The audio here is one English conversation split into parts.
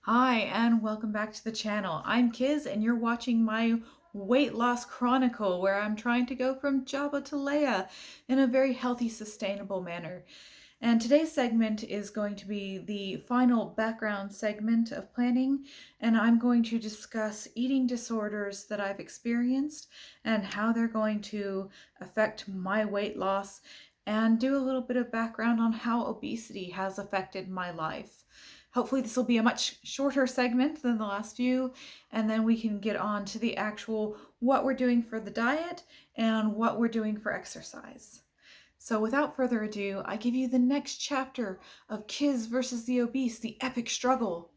Hi, and welcome back to the channel. I'm Kizz, and you're watching my weight loss chronicle where I'm trying to go from Jabba to Leia in a very healthy, sustainable manner. And today's segment is going to be the final background segment of planning, and I'm going to discuss eating disorders that I've experienced and how they're going to affect my weight loss, and do a little bit of background on how obesity has affected my life. Hopefully this will be a much shorter segment than the last few, and then we can get on to the actual what we're doing for the diet and what we're doing for exercise. So without further ado, I give you the next chapter of Kizz versus the Obese, the epic struggle.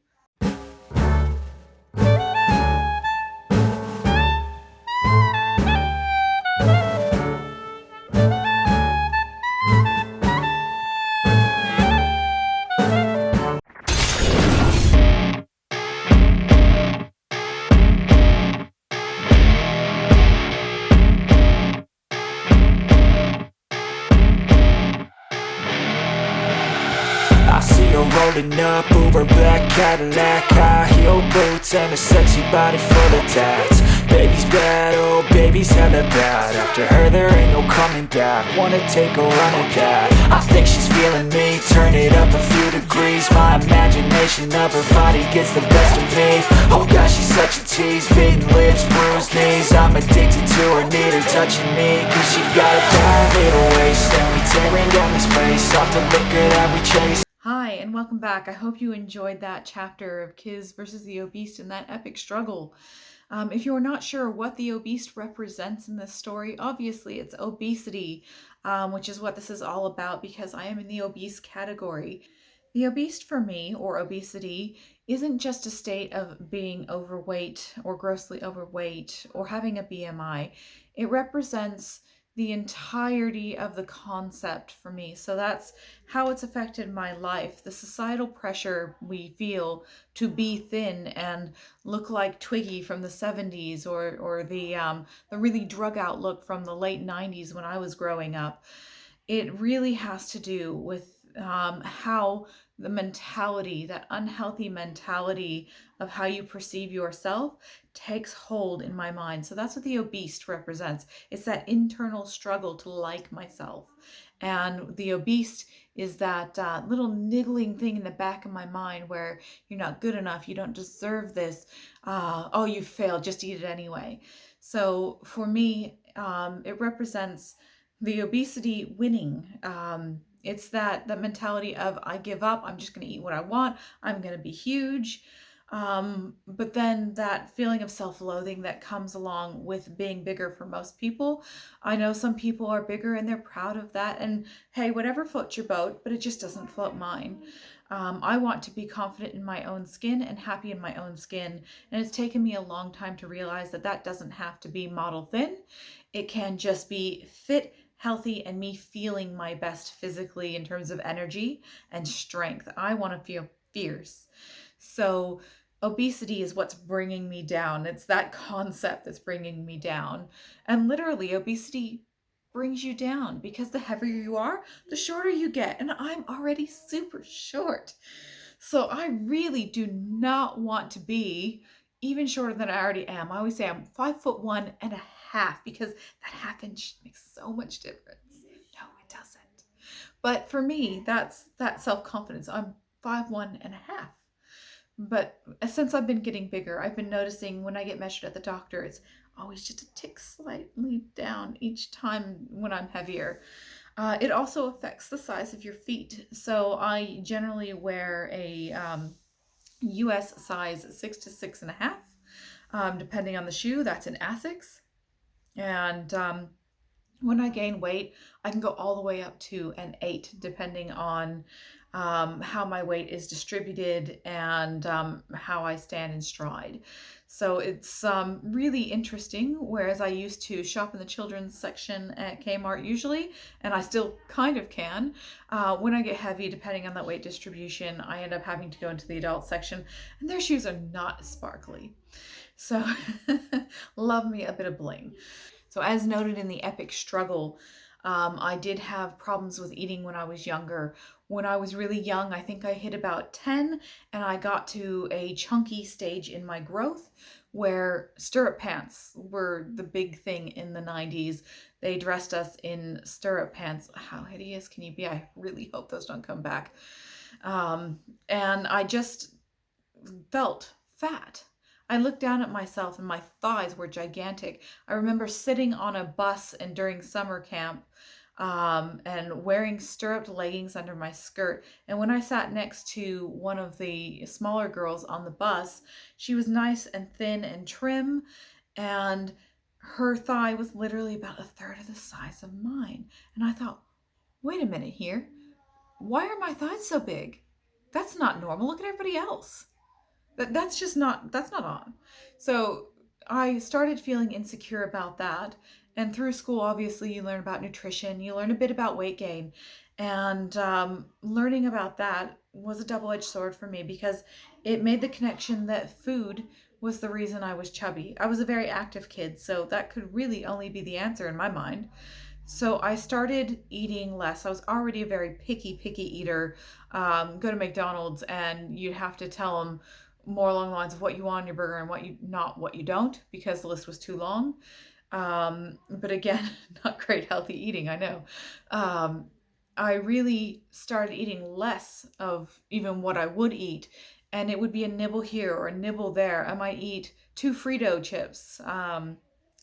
I see her rolling up, Uber black Cadillac, high heel boots and a sexy body full of tats. Baby's bad, oh baby's hella bad. After her there ain't no coming back. Wanna take a run at that. I think she's feeling me, turn it up a few degrees. My imagination of her body gets the best of me. Oh gosh, she's such a tease, beating lips, bruised knees. I'm addicted to her, need her touching me, cause she got a bad little waist. And we tearing down this place, off the liquor that we chase. Hi, and welcome back. I hope you enjoyed that chapter of Kizz versus the Obese and that epic struggle. If you're not sure what the obese represents in this story, obviously it's obesity, which is what this is all about because I am in the obese category. The obese for me, or obesity, isn't just a state of being overweight or grossly overweight or having a BMI. It represents the entirety of the concept for me. So that's how it's affected my life. The societal pressure we feel to be thin and look like Twiggy from the 70s, or the really drug out look from the late 90s when I was growing up. It really has to do with how the mentality, that unhealthy mentality of how you perceive yourself, takes hold in my mind. So that's what the obese represents. It's that internal struggle to like myself. And the obese is that little niggling thing in the back of my mind where you're not good enough, you don't deserve this, oh, you failed, just eat it anyway. So for me, it represents the obesity winning. It's that mentality of I give up, I'm just going to eat what I want, I'm going to be huge. But then that feeling of self-loathing that comes along with being bigger for most people. I know some people are bigger and they're proud of that. And hey, whatever floats your boat, but it just doesn't float mine. I want to be confident in my own skin and happy in my own skin. And it's taken me a long time to realize that that doesn't have to be model thin. It can just be fit, healthy, and me feeling my best physically in terms of energy and strength. I want to feel fierce. So obesity is what's bringing me down. It's that concept that's bringing me down. And literally, obesity brings you down because the heavier you are, the shorter you get. And I'm already super short. So I really do not want to be even shorter than I already am. I always say I'm 5'1.5" because that half inch makes so much difference. No, it doesn't. But for me, that's that self-confidence. I'm 5'1.5". But since I've been getting bigger, I've been noticing when I get measured at the doctor, it's always just a tick slightly down each time when I'm heavier. It also affects the size of your feet. So I generally wear a US size 6 to 6.5, depending on the shoe. That's an Asics. And when I gain weight, I can go all the way up to an 8, depending on how my weight is distributed and how I stand in stride. So it's really interesting, whereas I used to shop in the children's section at Kmart usually, and I still kind of can. When I get heavy, depending on that weight distribution, I end up having to go into the adult section, and their shoes are not sparkly. So love me a bit of bling. So as noted in the epic struggle, I did have problems with eating when I was younger. When I was really young, I think I hit about 10, and I got to a chunky stage in my growth where stirrup pants were the big thing in the 90s. They dressed us in stirrup pants. How hideous can you be? I really hope those don't come back. And I just felt fat. I looked down at myself and my thighs were gigantic. I remember sitting on a bus and during summer camp and wearing stirruped leggings under my skirt. And when I sat next to one of the smaller girls on the bus, she was nice and thin and trim, and her thigh was literally about a third of the size of mine. And I thought, wait a minute here. Why are my thighs so big? That's not normal. Look at everybody else. That's not on. So I started feeling insecure about that. And through school, obviously, you learn about nutrition, you learn a bit about weight gain. And learning about that was a double edged sword for me because it made the connection that food was the reason I was chubby. I was a very active kid, so that could really only be the answer in my mind. So I started eating less. I was already a very picky eater. Go to McDonald's and you'd have to tell them more along the lines of what you want on your burger and what you don't, because the list was too long. But again, not great healthy eating, I know. I really started eating less of even what I would eat, and it would be a nibble here or a nibble there. I might eat 2 Frito chips, a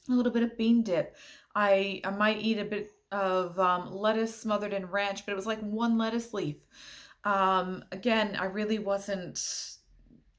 little bit of bean dip. I might eat a bit of lettuce smothered in ranch, but it was like one lettuce leaf. Again, I really wasn't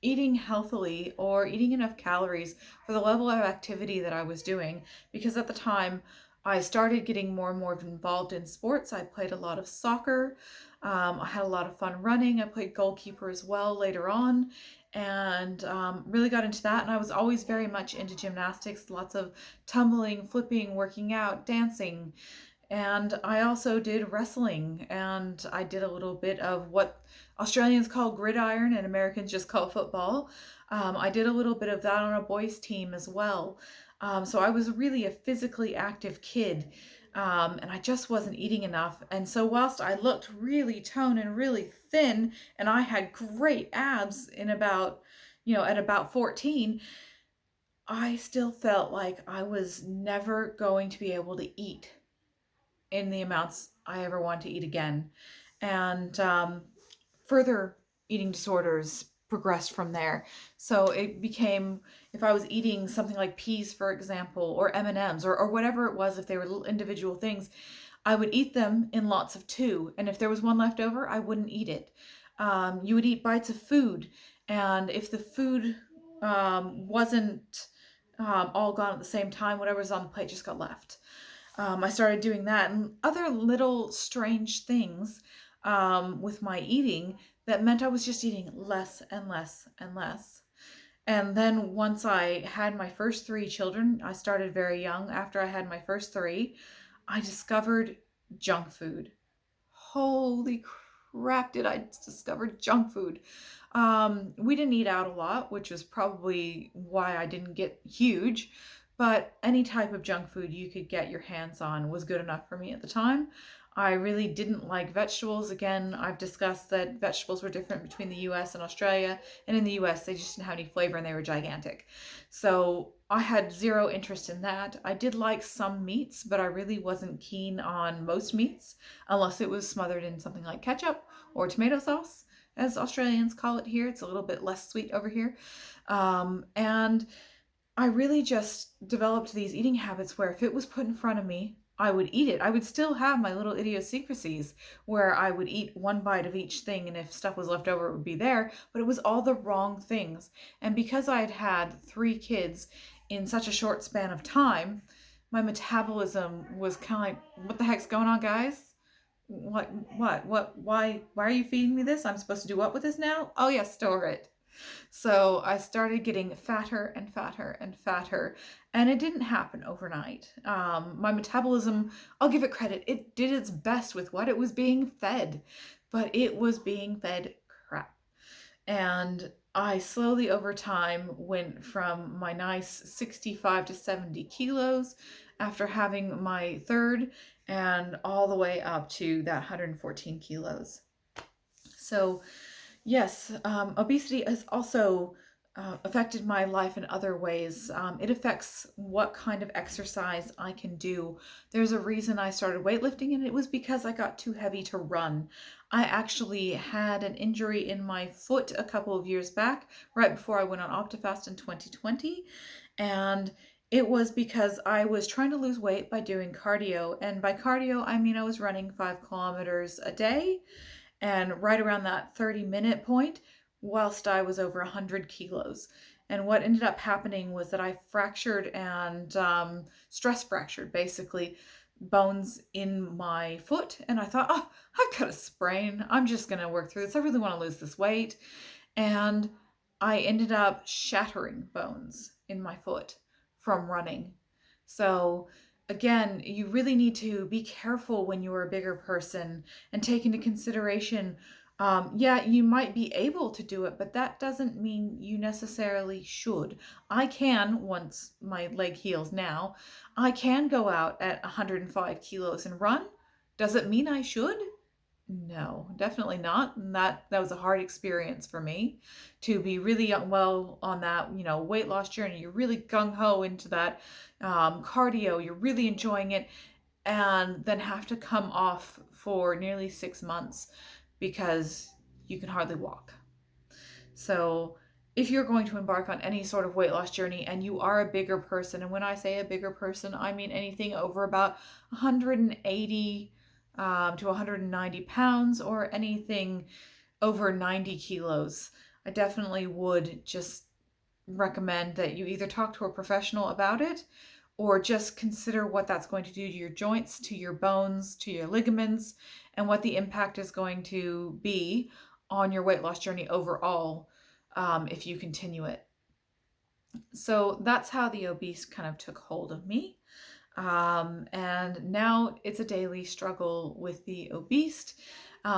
eating healthily or eating enough calories for the level of activity that I was doing, because at the time I started getting more and more involved in sports. I played a lot of soccer. I had a lot of fun running. I played goalkeeper as well later on, and really got into that. And I was always very much into gymnastics, lots of tumbling, flipping, working out, dancing. And I also did wrestling, and I did a little bit of what Australians call gridiron and Americans just call football. I did a little bit of that on a boys' team as well. So I was really a physically active kid, and I just wasn't eating enough. And so whilst I looked really toned and really thin, and I had great abs at about 14, I still felt like I was never going to be able to eat in the amounts I ever want to eat again. And further eating disorders progressed from there. So it became, if I was eating something like peas, for example, or M&Ms, or whatever it was, if they were little individual things, I would eat them in lots of 2. And if there was one left over, I wouldn't eat it. You would eat bites of food. And if the food wasn't all gone at the same time, whatever was on the plate just got left. I started doing that and other little strange things with my eating that meant I was just eating less and less and less. And then once I had my first 3 children, I started very young. After I had my first 3, I discovered junk food. Holy crap, did I discover junk food. We didn't eat out a lot, which was probably why I didn't get huge. But any type of junk food you could get your hands on was good enough for me at the time. I really didn't like vegetables. Again, I've discussed that vegetables were different between the US and Australia. And in the US, they just didn't have any flavor and they were gigantic. So I had zero interest in that. I did like some meats, but I really wasn't keen on most meats unless it was smothered in something like ketchup or tomato sauce, as Australians call it here. It's a little bit less sweet over here. And I really just developed these eating habits where if it was put in front of me, I would eat it. I would still have my little idiosyncrasies where I would eat one bite of each thing, and if stuff was left over, it would be there, but it was all the wrong things. And because I had had 3 kids in such a short span of time, my metabolism was kind of like, what the heck's going on, guys? Why are you feeding me this? I'm supposed to do what with this now? Oh yeah, store it. So I started getting fatter and fatter and fatter, and it didn't happen overnight. My metabolism, I'll give it credit, it did its best with what it was being fed, but it was being fed crap. And I slowly over time went from my nice 65 to 70 kilos after having my 3rd, and all the way up to that 114 kilos. So yes, obesity has also affected my life in other ways. It affects what kind of exercise I can do. There's a reason I started weightlifting, and it was because I got too heavy to run. I actually had an injury in my foot a couple of years back, right before I went on Optifast in 2020. And it was because I was trying to lose weight by doing cardio. And by cardio, I mean I was running 5 kilometers a day, and right around that 30-minute point, whilst I was over 100 kilos. And what ended up happening was that I fractured and stress fractured, basically, bones in my foot. And I thought, oh, I've got a sprain. I'm just going to work through this. I really want to lose this weight. And I ended up shattering bones in my foot from running. So again, you really need to be careful when you're a bigger person and take into consideration, yeah, you might be able to do it, but that doesn't mean you necessarily should. I can, once my leg heals now, I can go out at 105 kilos and run. Does it mean I should? No, definitely not. And that was a hard experience for me to be really well on that, weight loss journey. You're really gung ho into that cardio. You're really enjoying it, and then have to come off for nearly 6 months because you can hardly walk. So if you're going to embark on any sort of weight loss journey and you are a bigger person, and when I say a bigger person, I mean anything over about 180 to 190 pounds, or anything over 90 kilos, I definitely would just recommend that you either talk to a professional about it, or just consider what that's going to do to your joints, to your bones, to your ligaments, and what the impact is going to be on your weight loss journey overall, if you continue it. So that's how the obese kind of took hold of me. And now it's a daily struggle with the obese,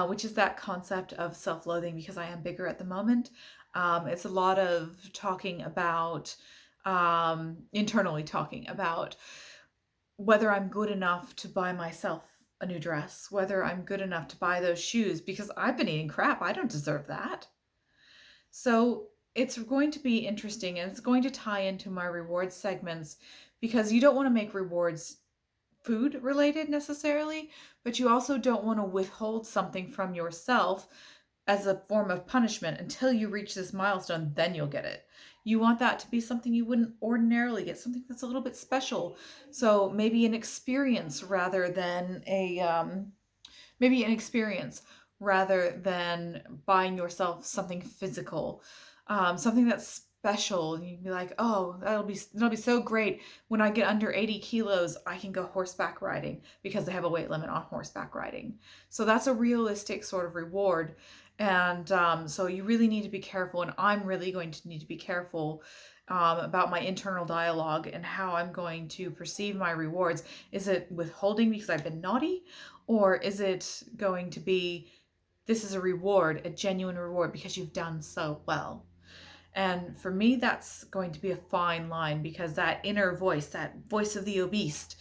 which is that concept of self-loathing, because I am bigger at the moment. It's a lot of talking about, internally talking about whether I'm good enough to buy myself a new dress, whether I'm good enough to buy those shoes, because I've been eating crap. I don't deserve that. So it's going to be interesting, and it's going to tie into my rewards segments, because you don't want to make rewards food related necessarily, but you also don't want to withhold something from yourself as a form of punishment until you reach this milestone. Then you'll get it. You want that to be something you wouldn't ordinarily get, something that's a little bit special. So maybe an experience rather than buying yourself something physical, something that's special. You'd be like, oh, that'll be so great. When I get under 80 kilos, I can go horseback riding, because they have a weight limit on horseback riding. So that's a realistic sort of reward. And so you really need to be careful, and I'm really going to need to be careful about my internal dialogue and how I'm going to perceive my rewards. Is it withholding because I've been naughty, or is it going to be, this is a reward, a genuine reward, because you've done so well? And for me, that's going to be a fine line, because that inner voice, that voice of the obese,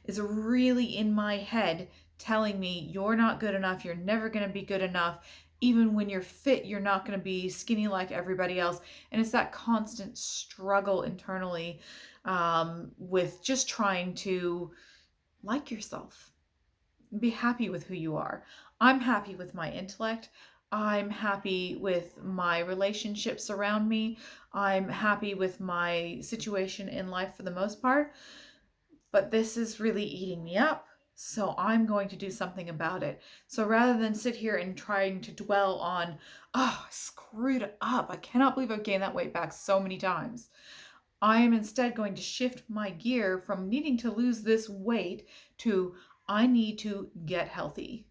is really in my head telling me you're not good enough, you're never going to be good enough. Even when you're fit, you're not going to be skinny like everybody else. And it's that constant struggle internally, with just trying to like yourself, be happy with who you are. I'm happy with my intellect. I'm happy with my relationships around me. I'm happy with my situation in life for the most part. But this is really eating me up. So I'm going to do something about it. So rather than sit here and trying to dwell on, oh, I screwed up, I cannot believe I've gained that weight back so many times, I am instead going to shift my gear from needing to lose this weight to, I need to get healthy.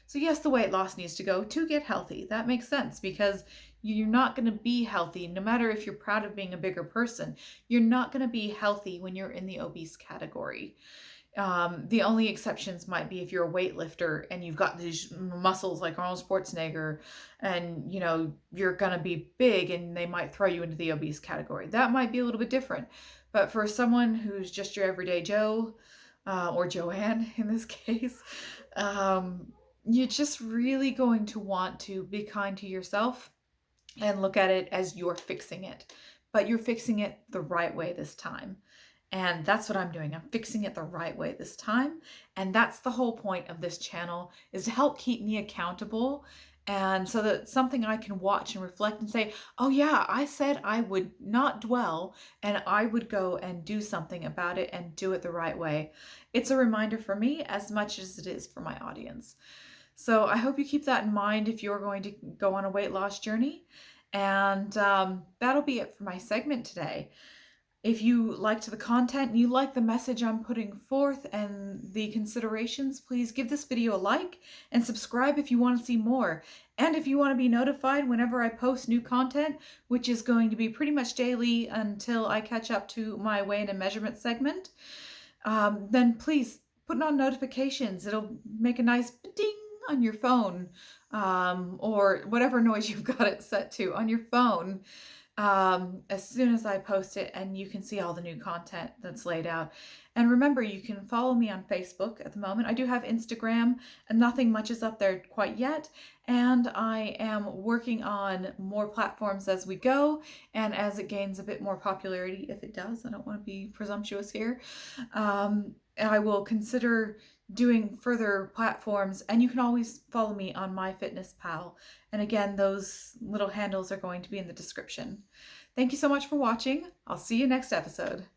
So yes, the weight loss needs to go to get healthy. That makes sense, because you're not going to be healthy, no matter if you're proud of being a bigger person. You're not going to be healthy when you're in the obese category. The only exceptions might be if you're a weightlifter and you've got these muscles like Arnold Schwarzenegger, and you're gonna be big, and they might throw you into the obese category. That might be a little bit different. But for someone who's just your everyday Joe, or Joanne in this case, you're just really going to want to be kind to yourself and look at it as you're fixing it. But you're fixing it the right way this time. And that's what I'm doing. I'm fixing it the right way this time. And that's the whole point of this channel, is to help keep me accountable, and so that it's something I can watch and reflect and say, oh yeah, I said I would not dwell, and I would go and do something about it and do it the right way. It's a reminder for me as much as it is for my audience. So I hope you keep that in mind if you're going to go on a weight loss journey. And that'll be it for my segment today. If you liked the content and you like the message I'm putting forth and the considerations, please give this video a like and subscribe if you want to see more. And if you want to be notified whenever I post new content, which is going to be pretty much daily until I catch up to my weigh in and measurement segment, then please put on notifications. It'll make a nice ding on your phone, or whatever noise you've got it set to on your phone, as soon as I post it, and you can see all the new content that's laid out. And remember, you can follow me on Facebook at the moment. I do have Instagram, and nothing much is up there quite yet. And I am working on more platforms as we go, and as it gains a bit more popularity, if it does, I don't want to be presumptuous here, I will consider doing further platforms, and you can always follow me on MyFitnessPal. And again, those little handles are going to be in the description. Thank you so much for watching. I'll see you next episode.